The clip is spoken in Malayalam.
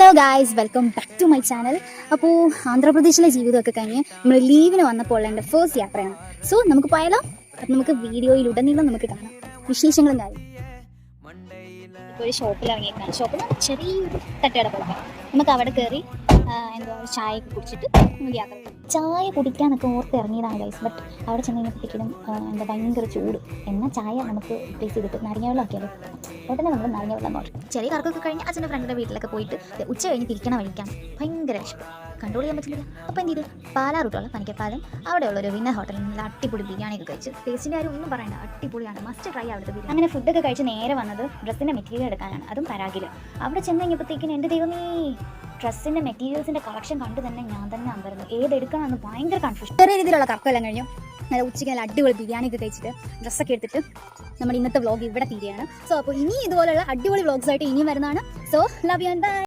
Hello guys, welcome back to my channel. അപ്പോൾ ആന്ധ്രാപ്രദേശിലെ ജീവിതമൊക്കെ കഴിഞ്ഞ് നമ്മൾ ലീവിന് വന്നപ്പോൾ എൻ്റെ ഫസ്റ്റ് യാത്രയാണ്. സോ നമുക്ക് പോയാലോ? അത് നമുക്ക് വീഡിയോയിലുടനീളം നമുക്ക് കാണാം വിശേഷങ്ങളും കാര്യം. ഇപ്പോൾ ഒരു ഷോപ്പിൽ ഇറങ്ങിയേക്കാണ്. ഷോപ്പിൽ ചെറിയൊരു തട്ടുകട പോലെ. നമുക്ക് അവിടെ കയറി എന്താ ചായയൊക്കെ കുടിച്ചിട്ട് നമുക്ക് യാത്ര ചെയ്യാം. ചായ കുടിക്കാനൊക്കെ ഓർത്ത് ഇറങ്ങിയതാണ് ഗൈസ്. ബട്ട് അവിടെ ചെന്ന് കഴിഞ്ഞപ്പോഴത്തേക്കും എന്താ ഭയങ്കര ചൂട്. എന്നാൽ ചായ നമുക്ക് പ്ലേസ് ചെയ്തിട്ട് നാരങ്ങ വെള്ളം ആക്കിയാലോ? ഉടനെ നമ്മൾ നാരങ്ങ വെള്ളം നോക്കി ചെറിയ കറക്കൊക്കെ കഴിഞ്ഞ് അച്ഛൻ്റെ ഫ്രണ്ടിൻ്റെ വീട്ടിലൊക്കെ പോയിട്ട് ഉച്ച കഴിഞ്ഞ് തിരിക്കണ വഴിക്കാൻ ഭയങ്കര വിശപ്പ്, കൺട്രോൾ ചെയ്യാൻ പറ്റുന്നില്ല. അപ്പോൾ എന്ത് ചെയ്തു, പാലാ റൂട്ടുള്ള പനിക്കപ്പാലം അവിടെയുള്ളൊരു വിന്നർ ഹോട്ടലിൽ നല്ല അടിപൊളി ബിരിയാണിയൊക്കെ കഴിച്ച് ടേസ്റ്റിൻ്റെ കാര്യം ഒന്നും പറയണ്ട, അടിപൊളിയാണ്, മസ്റ്റ് ട്രൈ അവിടുത്തെ ബിരിയാണി. അങ്ങനെ ഫുഡൊക്കെ കഴിച്ച് നേരെ വന്നത് ഡ്രസ്സിൻ്റെ മെറ്റീരിയൽ എടുക്കാനാണ്, അതും പരാഗിൽ. അവിടെ ചെന്ന് കഴിഞ്ഞപ്പോഴത്തേക്കിനും എൻ്റെ ദൈവമേ, ഡ്രസ്സിൻ്റെ മെറ്റീരിയൽസിൻ്റെ കളക്ഷൻ കണ്ട് തന്നെ ഞാൻ തന്നെ അമ്പരുന്നു, ഏതെടുക്കണമെന്ന് ഭയങ്കര കൺഫ്യൂഷൻ. ചെറിയ രീതിയിലുള്ള കറക്കെല്ലാം കഴിഞ്ഞു. നല്ല ഉച്ചയ്ക്ക് നല്ല അടിപൊളി ബിരിയാണിയൊക്കെ കഴിച്ചിട്ട് ഡ്രസ്സൊക്കെ എടുത്തിട്ട് നമ്മുടെ ഇന്നത്തെ വ്ളോഗ് ഇവിടെ തീരുകയാണ്. സോ അപ്പോൾ ഇനി ഇതുപോലുള്ള അടിപൊളി വ്ളോഗ്സായിട്ട് ഇനിയും വരുന്നതാണ്. So love you and by.